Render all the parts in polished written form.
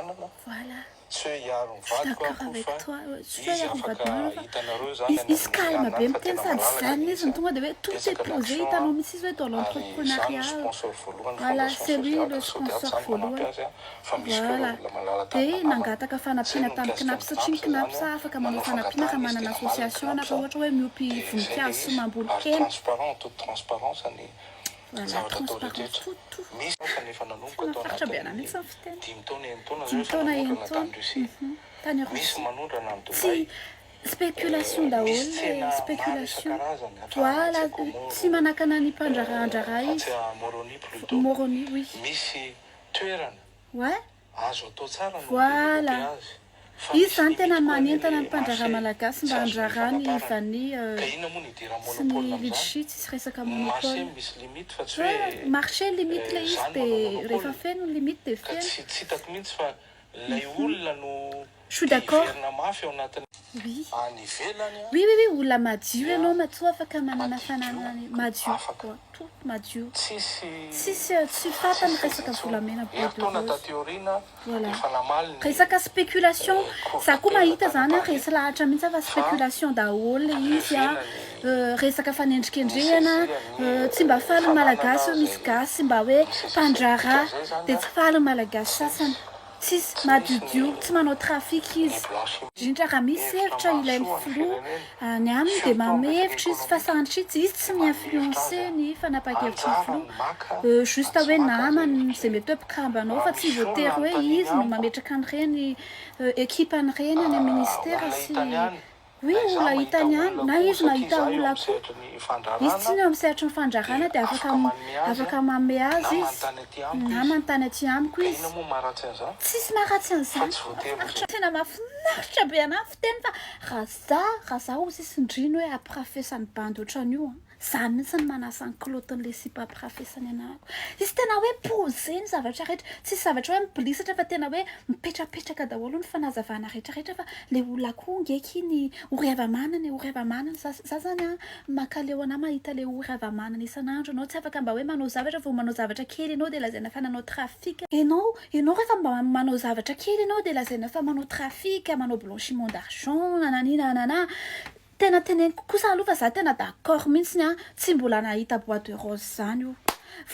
fihavanana Voilà. tsy hoe hiaro Je suis nyvadiko d'accord ako avec fa toi. Je suis izy d'accord avec afaka toi. hitanareo zany Izy calme be fa miteny tena sady malalaka zany izy izy ny tonga de hoe tout est posé hitanao misy izy hoe dans ary zany l'entrepreneuriat. sponsor voalohany Voilà, fondation c'est lui social le sao de ato sponsor zany voalohany. manampy azy a fa misy koa Voilà. olona malala De tanana nangataka fanampiana tamin'ny knapy satria ny knapy sa afaka manao fanampiana ka manana association anaka ohatra hoe miompy voninkazo sy mamboly ary hena. transparent toute transparence ny Voilà, zavatra atao transparence, rehetra tout. misy nefa nanomboka atao Nafaritra be anatin'ny mihitsy ny fiteny. 10 taona enina taona Dimy zao taona nanondrana enina tany Russie tany misy Russie. manondrana ny Tsy Dubai spéculation daholo misy tsena maro spéculation. isan-karazany Voilà, tsy manakana ny mpandraharaha izy. Moroni plutôt Moroni, oui. misy toerana Ouais. azo atao tsara no Voilà. développer azy fa Izy misy zany tena limite koa manentana ny ny mpandraharaha marché malagasy mba tsy azo handrarany mifanapara. vany ka ina moa ny idira sy monopole ny am'zany vidy tsisy resaka marché monopole. misy limite fa tsy Voilà, hoe marché limite le izy zany de manao monopole. rehefa feno ny limite de ka feno. tsy hitako mihitsy fa lay olona no Je suis d'accord. iverina mafy ao anatin'ny Oui. any ivelany a Oui, olona madio ianao matoa afaka manana fananany madio. Tout madio. Tsy fatany resaka volamena ero taona bordeaux. tateorina Voilà. efa namaly ny Resaka spéculation, za koa mahita zany a resy lahatra mihitsy fa spéculation daholo le izy a resaka fanendrikendrehana tsy mba faly malagasy hoe misy gasy mba hoe mpandraharaha de tsy faly malagasy sasany tsisy madiodio tsy manao trafic izy indrindra raha misy hevitra ilain'ny filoha ny aminy de manome hevitra izy fa sanatria izy tsy mi-influencé ny fanapa-kevitra ny filoha juste hoe namany zay mety hoe mpikambanao fa tsy voatery hoe izy no mametraka an'ireny équipe an'ireny any amin'ny ministère sy oui olona hitany any na izy mahita olona koa izy tsy ny eo amin'ny sehatry ny fandrarana de afaka manome azy izy na manontany aty amiko izy tsisy maharatsy an'izany tena mahafinaritra be anahy fiteny fa raha za ho sisindriny hoe ampirafesany bandy ohatran'io zany mihitsy ny manasa ny kilotiny le sipa ampirafesany anahako izy tena hoe posé ny zavatra rehetra tsisy zavatra hoe mibilisatra fa tena hoe mipetrapetraka daholo ny fanazavana rehetrarehetra fa le olona koa ngeky ny oriava-manana za zany a makaleo anahy mahita le oriava-manana isan'andro anao tsy afaka mba hoe manao zavatra vo manao zavatra kely ianao de lazaina fa nanao trafika ianao rehefa mba manao zavatra kely ianao de lazaina fa manao trafika manao blanchiment d'argent nananina tena teneniko kosa aloha fa za tena d'accord mihitsy a tsy mbola nahita boîte de rose zany io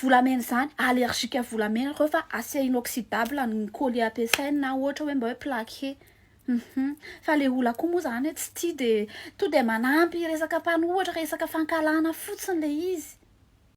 volamena zany allergique volamena reo fa acia inoxydable ny colis ampiasainy na ohatra hoe mba hoe plaqué fa le olona koa moa zany tsy tia de to de manampy resaka mpanohatra resaka fankalana fotsiny le izy